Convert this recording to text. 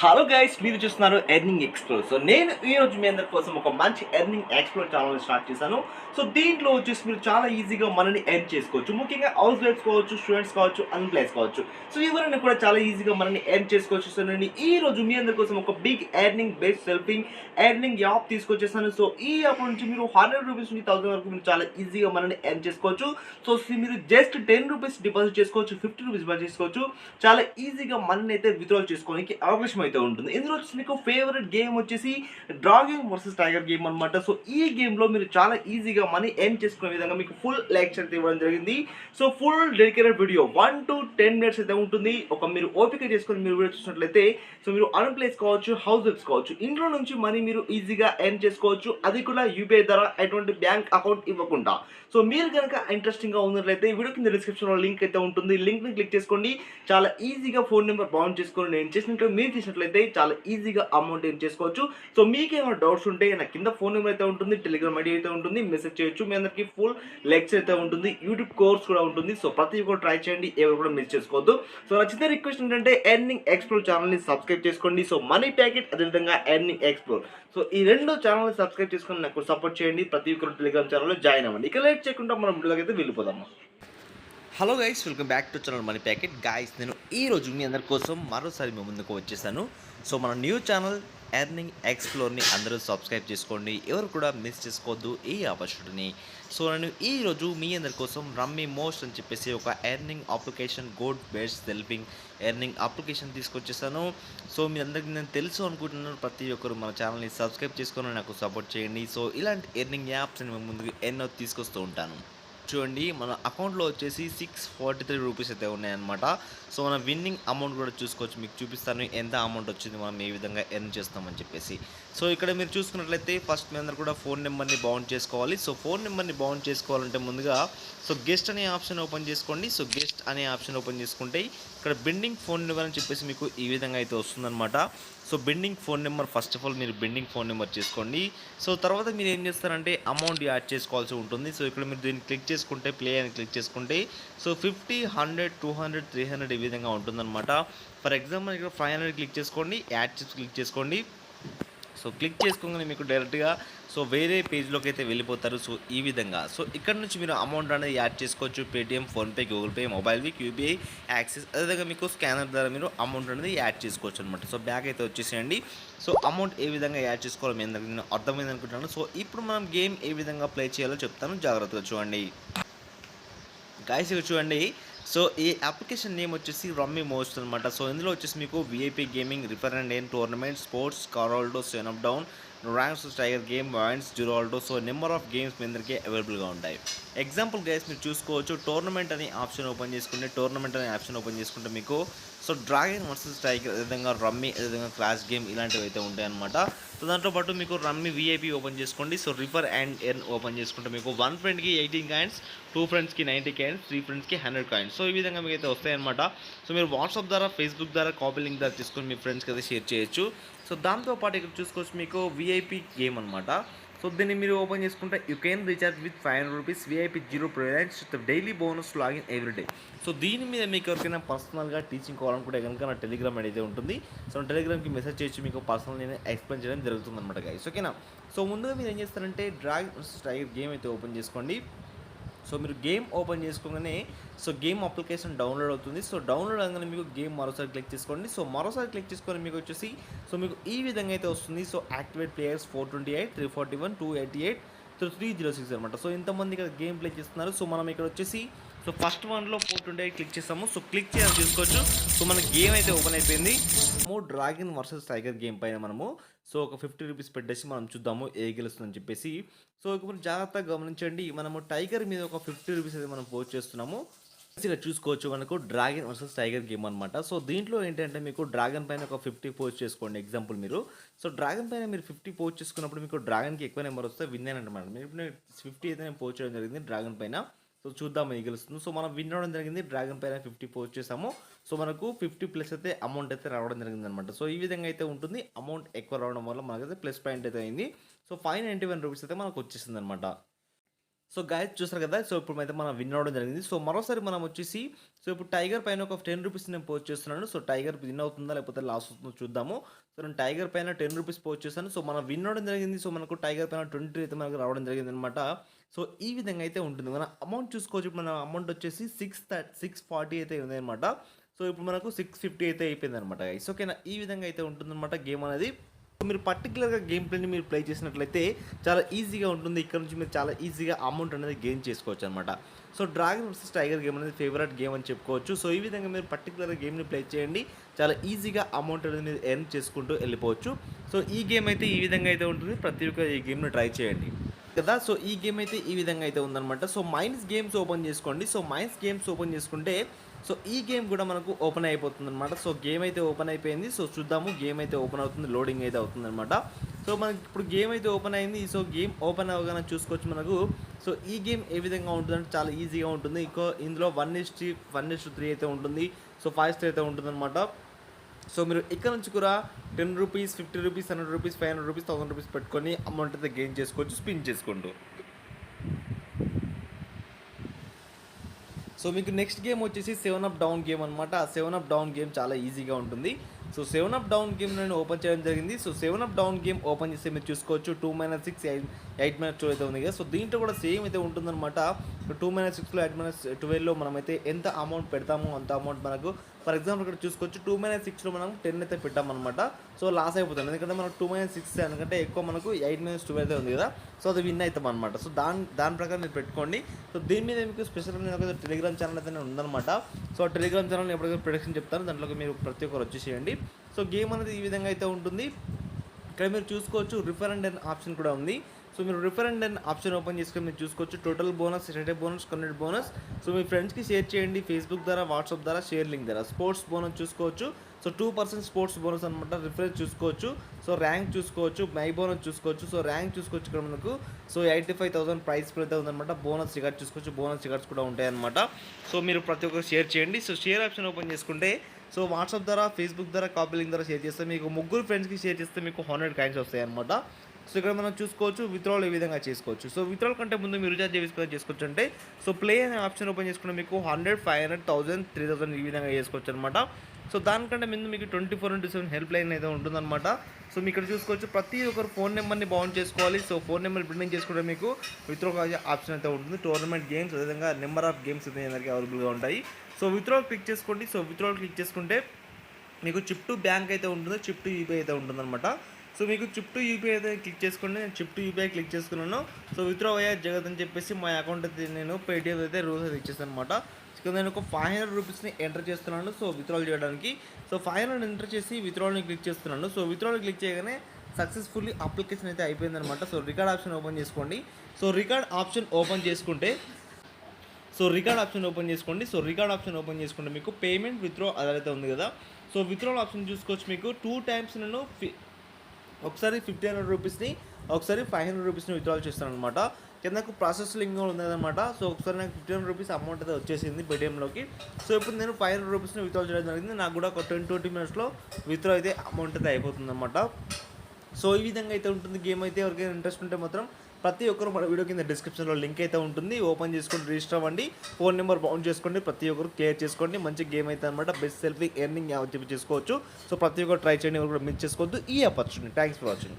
Hello guys, మీరు చూస్తున్నారు earning explore. So నేను ఈ రోజు మీ అందరి కోసం ఒక మంచి ఎర్నింగ్ ఎక్స్ప్లోర్ ఛానల్ స్టార్ట్ చేశాను. సో దీంట్లో వచ్చేసి మీరు చాలా ఈజీగా మనీని ఎర్న్ చేసుకోవచ్చు. ముఖ్యంగా హౌస్ వైఫ్స్ కావచ్చు, స్టూడెంట్స్ కావచ్చు, అన్ఎంప్లాయ్స్ కావచ్చు. సో ఎవరైనా కూడా చాలా ఈజీగా మనీని ఎర్న్ చేసుకోవచ్చు. సో నేను ఈ రోజు మీ అందరి కోసం ఒక బిగ్ ఎర్నింగ్ బేస్డ్ సెల్ఫింగ్ ఎర్నింగ్ యాప్ తీసుకొచ్చేసాను. సో ఈ యాప్ నుంచి మీరు ₹100 నుంచి ₹1000 వరకు మీరు చాలా ఈజీగా మనీని ఎర్న్ చేసుకోవచ్చు. సో మీరు జస్ట్ ₹10 డిపాజిట్ చేసుకోవచ్చు, ₹50 డిపాజిట్ చేసుకోవచ్చు. చాలా ఈజీగా మనీని అయితే విత్డ్రా చేసుకోవడానికి అవకాశం అయితే ఉంటుంది. ఇందులో వచ్చేసి మీకు ఫేవరెట్ గేమ్ వచ్చేసి డ్రాగన్ వర్సెస్ టైగర్ గేమ్ అనమాట. సో ఈ గేమ్లో మీరు చాలా ఈజీగా మనీ ఎర్న్ చేసుకునే విధంగా మీకు ఫుల్ లెక్చర్ అయితే ఇవ్వడం జరిగింది. So full dedicated video 1 to 10 minutes అయితే ఉంటుంది. ఒక మీరు ఓపిక చేసుకొని మీరు వీడియో చూసినట్లయితే సో మీరు అన్ఎంప్లాయ్స్ కావచ్చు, హౌస్ వైఫ్స్ కావచ్చు, ఇంట్లో నుంచి మనీ మీరు ఈజీగా ఎర్న్ చేసుకోవచ్చు. అది కూడా యూపీఐ ద్వారా ఎటువంటి బ్యాంక్ అకౌంట్ ఇవ్వకుండా. సో మీరు కనుక ఇంట్రెస్టింగ్గా ఉన్నట్లయితే వీడియో కింద డిస్క్రిప్షన్లో లింక్ అయితే ఉంటుంది. లింక్ని క్లిక్ చేసుకోండి. చాలా ఈజీగా ఫోన్ నెంబర్ బౌండ్ చేసుకొని నేను చేసినట్టు మీరు చేసినట్లయితే చాలా ఈజీగా అమౌంట్ ఏం చేసుకోవచ్చు. సో మీకు ఏమైనా డౌట్స్ ఉంటే నా కింద ఫోన్ నెంబర్ అయితే ఉంటుంది, టెలిగ్రామ్ ఐడి అయితే ఉంటుంది, మెసేజ్ చేయొచ్చు. మీ అందరికీ ఫుల్ లెక్చర్ అయితే ఉంటుంది, యూట్యూబ్ కోర్స్ కూడా ఉంటుంది. సో ప్రతి ఒక్కరు ట్రై చేయండి, ఎవరు కూడా మిస్ చేసుకోవద్దు. సో నా చిన్న రిక్వెస్ట్ ఏంటంటే ఎర్నింగ్ ఎక్స్ప్లోర్ ఛానల్ని సబ్స్క్రైబ్ చేసుకోండి. సో మనీ ప్యాకెట్ అదేవిధంగా ఎర్నింగ్ ఎక్స్ప్లోర్. సో ఈ రెండు ఛానల్ని సబ్స్క్రైబ్ చేసుకొని నాకు సపోర్ట్ చేయండి. ప్రతి ఒక్కరు టెలిగ్రామ్ ఛానల్లో జాయిన్ అవ్వండి. ఇక లేట్ చేయకుండా మనం వీడియోకి అయితే వెళ్ళిపోదాము. Hello guys, welcome back to channel money packet. Guys, నేను ఈరోజు మీ అందరి కోసం మరోసారి మీ ముందుకు వచ్చేసాను. సో మన న్యూ ఛానల్ ఎర్నింగ్ ఎక్స్ప్లోర్ని అందరూ సబ్స్క్రైబ్ చేసుకోండి, ఎవరు కూడా మిస్ చేసుకోవద్దు ఈ ఆపర్చునిటీని. సో నేను ఈరోజు మీ అందరి కోసం రమ్మీ మోస్ట్ అని చెప్పేసి ఒక ఎర్నింగ్ అప్లికేషన్, గోల్డ్ బేస్డ్ సెల్ఫింగ్ ఎర్నింగ్ అప్లికేషన్ తీసుకొచ్చేసాను. సో మీ అందరికీ నేను తెలుసు అనుకుంటున్నాను, ప్రతి ఒక్కరు మన ఛానల్ని సబ్స్క్రైబ్ చేసుకొని నాకు సపోర్ట్ చేయండి. సో ఇలాంటి ఎర్నింగ్ యాప్స్ నేను ముందుకు ఎన్నో తీసుకొస్తూ ఉంటాను. చూడండి, మన అకౌంట్లో వచ్చేసి ₹643 అయితే ఉన్నాయన్నమాట. సో మన విన్నింగ్ అమౌంట్ కూడా చూసుకోవచ్చు. మీకు చూపిస్తాను ఎంత అమౌంట్ వచ్చింది, మనం ఏ విధంగా ఎర్న్ చేస్తామని చెప్పేసి. సో ఇక్కడ మీరు చూసుకున్నట్లయితే ఫస్ట్ మీ అందరూ కూడా ఫోన్ నెంబర్ని బౌండ్ చేసుకోవాలి. సో ఫోన్ నెంబర్ని బౌండ్ చేసుకోవాలంటే ముందుగా సో గెస్ట్ అనే ఆప్షన్ ఓపెన్ చేసుకోండి. సో గెస్ట్ అనే ఆప్షన్ ఓపెన్ చేసుకుంటే ఇక్కడ బెండింగ్ ఫోన్ నెంబర్ అని చెప్పేసి మీకు ఈ విధంగా అయితే వస్తుందన్నమాట. So bending phone number, first of all మీరు బెండింగ్ ఫోన్ నెంబర్ చేసుకోండి. సో తర్వాత మీరు ఏం చేస్తారంటే అమౌంట్ యాడ్ చేసుకోవాల్సి ఉంటుంది. సో ఇక్కడ మీరు దీన్ని క్లిక్ చేసుకుంటే, ప్లే అని క్లిక్ చేసుకుంటే సో 50, 100, 200, 300 ఈ విధంగా ఉంటుందన్నమాట. ఫర్ ఎగ్జాంపుల్ ఇక్కడ 500 క్లిక్ చేసుకోండి, యాడ్ చేసి క్లిక్ చేసుకోండి. సో క్లిక్ చేసుకోగానే మీకు డైరెక్ట్గా సో వేరే పేజ్లోకి అయితే వెళ్ళిపోతారు. సో ఈ విధంగా సో ఇక్కడ నుంచి మీరు అమౌంట్ అనేది యాడ్ చేసుకోవచ్చు. Paytm, PhonePe, Google pay, mobile week, UPI, axis, అదేవిధంగా మీకు స్కానర్ ద్వారా మీరు అమౌంట్ అనేది యాడ్ చేసుకోవచ్చు అనమాట. సో బ్యాక్ అయితే వచ్చేసేయండి. సో అమౌంట్ ఏ విధంగా యాడ్ చేసుకోవాలో మీ అందరికీ నేను అర్థమైంది అనుకుంటున్నాను. సో ఇప్పుడు మనం గేమ్ ఏ విధంగా ప్లే చేయాలో చెప్తాను, జాగ్రత్తగా చూడండి. గైస్ ఇక్కడ చూడండి, సో ఈ అప్లికేషన్ నేమ్ వచ్చేసి రమ్మీ మోస్ట్ అనమాట. సో ఇందులో వచ్చేసి మీకు VIP gaming, refer and earn, tournament, sports, కారాల్డో, సెన్ up down, ranks, tiger game, వాయిన్స్, జురాల్డో, సో నెంబర్ ఆఫ్ గేమ్స్ మీ అందరికీ అవైలబుల్గా ఉంటాయి. ఎగ్జాంపుల్ గైస్ మీరు చూసుకోవచ్చు, టోర్నమెంట్ అనే ఆప్షన్ ఓపెన్ చేసుకుంటే, టోర్నమెంట్ అనే ఆప్షన్ ఓపెన్ చేసుకుంటే మీకు సో డ్రాగన్ వర్సెస్ టైగర్, అదేవిధంగా రమ్మీ, అదేవిధంగా క్లాష్ గేమ్ ఇలాంటివి అయితే ఉంటాయన్నమాట. సో దాంతోపాటు మీకు రమ్మీ విఐపీ ఓపెన్ చేసుకోండి. So refer and earn open చేసుకుంటే మీకు 1 ఫ్రెండ్కి 18 కాయిన్స్, 2 ఫ్రెండ్స్కి 90 కాయిన్స్, 3 ఫ్రెండ్స్కి 100 కాయిన్స్. సో ఈ విధంగా మీకు అయితే వస్తాయన్నమాట. సో మీరు వాట్సాప్ ద్వారా, ఫేస్బుక్ ద్వారా, కాపీ లింక్ ద్వారా తీసుకొని మీ ఫ్రెండ్స్కి అయితే షేర్ చేయొచ్చు. సో దాంతోపాటు ఇక్కడ చూసుకోవచ్చు మీకు విఐపీ గేమ్ అనమాట. సో దీన్ని మీరు ఓపెన్ చేసుకుంటే you can recharge with ₹500 VIP 0 prize daily bonus login everyday. So దీని మీద మీకు ఎవరికైనా పర్సనల్గా టీచింగ్ కావాలనుకుంటే కనుక నా టెలిగ్రామ్ అయితే ఉంటుంది. సో టెలిగ్రామ్కి మెసేజ్ చేయొచ్చు, మీకు పర్సనల్ నేను ఎక్స్ప్లెయిన్ చేయడం జరుగుతుంది అనమాట గైస్, ఓకేనా. సో ముందుగా మీరు ఏం చేస్తారంటే డ్రాగన్ వర్సెస్ టైగర్ గేమ్ అయితే ఓపెన్ చేసుకోండి. సో మీరు గేమ్ ఓపెన్ చేసుకోగానే సో గేమ్ అప్లికేషన్ డౌన్లోడ్ అవుతుంది. సో డౌన్లోడ్ అవగానే మీకు గేమ్ మరోసారి క్లిక్ చేసుకోండి. సో మరోసారి క్లిక్ చేసుకొని మీకు వచ్చేసి సో మీకు ఈ విధంగా అయితే వస్తుంది. సో యాక్టివేట్ ప్లేయర్స్ 428, 341, 288, 306 అనమాట. సో ఇంతమంది ఇక్కడ గేమ్ ప్లే చేస్తున్నారు. సో మనం ఇక్కడ వచ్చేసి సో ఫస్ట్ వన్లో 428 క్లిక్ చేస్తాము. సో క్లిక్ చేయాలి చూసుకోవచ్చు. సో మన గేమ్ అయితే ఓపెన్ అయిపోయింది. డ్రాగన్ వర్సెస్ టైగర్ గేమ్ పైన మనము సో ఒక ₹50 పెట్టేసి మనం చూద్దాము ఏ గెలుస్తుందని చెప్పేసి. సో ఇప్పుడు జాగ్రత్తగా గమనించండి, మనము టైగర్ మీద ఒక ₹50 అయితే మనం పోస్ట్ చేస్తున్నాము. ఇక్కడ చూసుకోవచ్చు మనకు డ్రాగన్ వర్సెస్ టైగర్ గేమ్ అనమాట. సో దీంట్లో ఏంటంటే మీకు డ్రాగన్ పైన ఒక 50 పోస్ట్ చేసుకోండి. ఎగ్జాంపుల్ మీరు సో డ్రాగన్ పైన మీరు 50 పోస్ట్ చేసుకున్నప్పుడు మీకు డ్రాగన్కి ఎక్కువ నెంబర్ వస్తే విన్ అనమాట. మీరు 50 అయితే నేను పోస్ట్ చేయడం జరిగింది డ్రాగన్ పైన. సో చూద్దాం ఏం గెలుస్తుంది. సో మనం విన్ అవ్వడం జరిగింది, డ్రాగన్ పైన 50 పోస్ట్ చేసాము. సో మనకు 50+ అయితే అమౌంట్ అయితే రావడం జరిగింది అనమాట. సో ఈ విధంగా అయితే ఉంటుంది. అమౌంట్ ఎక్కువ రావడం వల్ల మనకైతే ప్లస్ పాయింట్ అయితే అయింది. సో ₹591 అయితే మనకు వచ్చేసింది అనమాట. సో గైస్ చూసారు కదా! సో ఇప్పుడైతే మనం విన్ అవ్వడం జరిగింది. సో మరోసారి మనం వచ్చేసి సో ఇప్పుడు టైగర్ పైన ఒక 10 రూపీస్ నేను పోస్ట్ చేస్తున్నాను. సో టైగర్ విన్ అవుతుందా లేకపోతే లాస్ అవుతుందో చూద్దాము. సో నేను టైగర్ పైన 10 రూపీస్ పోస్ట్ చేశాను. సో మనం విన్ అవ్వడం జరిగింది. సో మనకు టైగర్ పైన 20 అయితే మనకు రావడం జరిగిందనమాట. సో ఈ విధంగా అయితే ఉంటుంది. మన అమౌంట్ చూసుకోవచ్చు. ఇప్పుడు మన అమౌంట్ వచ్చేసి 640 అయితే ఉందనమాట. సో ఇప్పుడు మనకు 650 అయితే అయిపోయిందనమాట గైస్. ఓకేనా? ఈ విధంగా అయితే ఉంటుందన్నమాట గేమ్ అనేది. మీరు పర్టికులర్‌గా గేమ్ ప్లేని మీరు ప్లే చేసినట్లయితే చాలా ఈజీగా ఉంటుంది. ఇక్కడ నుంచి మీరు చాలా ఈజీగా అమౌంట్ అనేది గెయిన్ చేసుకోవచ్చనమాట. So dragon versus tiger game అనేది ఫేవరెట్ గేమ్ అని చెప్పుకోవచ్చు. సో ఈ విధంగా మీరు పర్టికులర్‌గా గేమ్‌ని ప్లే చేయండి. చాలా ఈజీగా అమౌంట్ అనేది మీరు ఎర్న్ చేసుకుంటూ వెళ్ళిపోవచ్చు. సో ఈ గేమ్ అయితే ఈ విధంగా అయితే ఉంటుంది. ప్రతి ఒక్కరు ఈ గేమ్‌ని ట్రై చేయండి. కదా! సో ఈ గేమ్ అయితే ఈ విధంగా అయితే ఉందనమాట. సో మైన్స్ గేమ్స్ ఓపెన్ చేసుకోండి. సో మైన్స్ గేమ్స్ ఓపెన్ చేసుకుంటే సో ఈ గేమ్ కూడా మనకు ఓపెన్ అయిపోతుందనమాట. సో గేమ్ అయితే ఓపెన్ అయిపోయింది. సో చూద్దాము గేమ్ అయితే ఓపెన్ అవుతుంది. లోడింగ్ అయితే అవుతుందనమాట. సో మనకి ఇప్పుడు గేమ్ అయితే ఓపెన్ అయింది. సో గేమ్ ఓపెన్ అవ్వగానే చూసుకోవచ్చు మనకు. సో ఈ గేమ్ ఏ విధంగా ఉంటుందంటే చాలా ఈజీగా ఉంటుంది. ఇందులో 1:3 అయితే ఉంటుంది. సో 5 స్టార్ అయితే ఉంటుందన్నమాట. సో మీరు ఇక్కడ నుంచి కూడా 10 rupees, 50 rupees, 100 rupees, 500 rupees, 1000 rupees పెట్టుకొని అమౌంట్ అయితే గెయిన్ చేసుకోవచ్చు స్పిన్ చేసుకుంటూ. సో మీకు నెక్స్ట్ గేమ్ వచ్చేసి 7 అప్ డౌన్ గేమ్ అనమాట. ఆ 7 అప్ డౌన్ గేమ్ చాలా ఈజీగా ఉంటుంది. సో 7 అప్ డౌన్ గేమ్ నేను ఓపెన్ చేయడం జరిగింది. So 7 up down game open చేస్తే మీరు చూసుకోవచ్చు 2-6 8-2 అయితే ఉంది కదా. సో దీంట్లో కూడా సేమ్ అయితే ఉంటుందన్నమాట. 2-6లో 8-12లో మనమైతే ఎంత అమౌంట్ పెడతామో అంత అమౌంట్ మనకు ఫర్ ఎగ్జాంపుల్ ఇక్కడ చూసుకోవచ్చు 2-6లో మనం 10 అయితే పెట్టామన్నమాట. సో లాస్ అయిపోతుంది. ఎందుకంటే మనం 2-6 ఎందుకంటే ఎక్కువ మనకు 8-12 అయితే ఉంది కదా. సో అది విన్ అవుతాం అనమాట. సో దాని ప్రకారం మీరు పెట్టుకోండి. సో దీని మీద మీకు స్పెషల్గా నేను ఒక టెలిగ్రామ్ ఛానల్ అయితే ఉందన్నమాట. సో ఆ టెలిగ్రామ్ ఛానల్ ఎప్పటికైనా ప్రొడక్షన్ చెప్తాను. దాంట్లోకి మీరు ప్రతి ఒక్కరు వచ్చేసేయండి. సో గేమ్ అనేది ఈ విధంగా అయితే ఉంటుంది. ఇక్కడ మీరు చూసుకోవచ్చు రిఫర్ అండ్ ఎర్న్ ఆప్షన్ కూడా ఉంది. సో మీరు refer and earn option open చేసుకొని మీరు చూసుకోవచ్చు total bonus, retail bonus, convert bonus. So మీ ఫ్రెండ్స్కి షేర్ చేయండి ఫేస్బుక్ ద్వారా, వాట్సాప్ ద్వారా, షేర్ లింక్ ద్వారా. స్పోర్ట్స్ బోనస్ చూసుకోవచ్చు. సో 2% స్పోర్ట్స్ బోనస్ అనమాట. రిఫరెన్స్ చూసుకోవచ్చు. సో ర్యాంక్ చూసుకోవచ్చు. మై బోనస్ చూసుకోవచ్చు. సో ర్యాంక్ చూసుకోవచ్చు ఇక్కడ మనకు. సో 85,000 ప్రైస్ అయితే ఉందన్నమాట. బోనస్ రికార్డ్ చూసుకోవచ్చు. బోనస్ రికార్డ్స్ కూడా ఉంటాయన్నమాట. సో మీరు ప్రతి ఒక్కరు షేర్ చేయండి. సో షేర్ ఆప్షన్ ఓపెన్ చేసుకుంటే సో వాట్సాప్ ద్వారా, ఫేస్బుక్ ద్వారా, కాపీ లింక్ ద్వారా షేర్ చేస్తే మీకు 3 ఫ్రెండ్స్కి షేర్ చేస్తే మీకు 100 కాయిన్స్ వస్తాయి అనమాట. సో ఇక్కడ మనం చూసుకోవచ్చు విత్డ్రాల్ ఏ విధంగా చేసుకోవచ్చు. సో విత్డ్రాల్ కంటే ముందు మీరు రీఛార్జ్ చేసుకోవచ్చు అంటే సో ప్లే అనే ఆప్షన్ ఓపెన్ చేసుకుంటే మీకు 100, 500, 1000, 3000 ఈ విధంగా చేసుకోవచ్చు అనమాట. సో దానికంటే ముందు మీకు 24/7 హెల్ప్ లైన్ అయితే ఉంటుందన్నమాట. సో మీకు ఇక్కడ చూసుకోవచ్చు ప్రతి ఒక్కరు ఫోన్ నెంబర్ని బౌండ్ చేసుకోవాలి. సో ఫోన్ నెంబర్ బిల్డింగ్ చేసుకుంటే మీకు విత్డ్రాల్ ఆప్షన్ అయితే ఉంటుంది. టోర్నమెంట్ గేమ్స్ అదేవిధంగా నెంబర్ ఆఫ్ గేమ్స్ అయితే అందరికీ అవైలబుల్గా ఉంటాయి. సో విత్డ్రాల్ క్లిక్ చేసుకోండి. సో విత్డ్రాల్ క్లిక్ చేసుకుంటే మీకు చిప్ టు బ్యాంక్ అయితే ఉంటుంది, చిప్ టు యూపీఐ అయితే ఉంటుందన్నమాట. సో మీకు చిప్ టు యూపీఐ అయితే క్లిక్ చేసుకోండి. నేను చిప్ టు యూపీఐ క్లిక్ చేసుకున్నాను. సో విత్డ్రా అయ్యా జగత్ అని చెప్పేసి మా అకౌంట్ అయితే నేను పేటీఎం అయితే రూల్స్ అయితే ఇచ్చేసాను అనమాట. సో నేను ఒక 500 రూపీస్ని ఎంటర్ చేస్తున్నాను. సో విత్డ్రాల్ చేయడానికి సో 500 ఎంటర్ చేసి విత్డ్రాల్ని క్లిక్ చేస్తున్నాను. సో విత్డ్రాల్ క్లిక్ చేయగానే సక్సెస్ఫుల్లీ అప్లికేషన్ అయితే అయిపోయిందనమాట. సో రికార్డ్ ఆప్షన్ ఓపెన్ చేసుకోండి. సో రికార్డ్ ఆప్షన్ ఓపెన్ చేసుకుంటే రికార్డ్ ఆప్షన్ ఓపెన్ చేసుకుంటే మీకు పేమెంట్ విత్డ్రా అదైతే ఉంది కదా. సో విత్డ్రాల్ ఆప్షన్ చూసుకోవచ్చు. మీకు 2 టైమ్స్ నేను ఒకసారి 1500 రూపీస్ని, ఒకసారి 500 రూపీస్ని విత్డ్రాల్ చేస్తాను అనమాట. కిందకు ప్రాసెస్ లింక్ ఉందన్నమాట. సో ఒకసారి నాకు 1500 రూపీస్ అమౌంట్ అయితే వచ్చేసింది పేటీఎంలోకి. సో ఇప్పుడు నేను 500 రూపీస్ని విత్డ్రాల్ చేయడం జరిగింది. నాకు కూడా ఒక 20 మినిట్స్లో విత్డ్రా అయితే అమౌంట్ అయితే అయిపోతుంది అనమాట. సో ఈ విధంగా అయితే ఉంటుంది గేమ్ అయితే. ఎవరికైనా ఇంట్రెస్ట్ ఉంటే మాత్రం ప్రతి ఒక్కరు మన వీడియో కింద డిస్క్రిప్షన్లో లింక్ అయితే ఉంటుంది. ఓపెన్ చేసుకొని రిజిస్టర్ అవ్వండి. ఫోన్ నెంబర్ బౌండ్ చేసుకోండి. ప్రతి ఒక్కరు క్లియర్ చేసుకోండి. మంచి గేమ్ అయితే అనమాట. బెస్ట్ సెల్ఫీ ఎర్నింగ్ చేసుకోవచ్చు. సో ప్రతి ఒక్కరు ట్రై చేయండి. ఎవరు కూడా మిస్ చేసుకోవద్దు ఈ ఆపర్చునిటీ. Thanks for watching.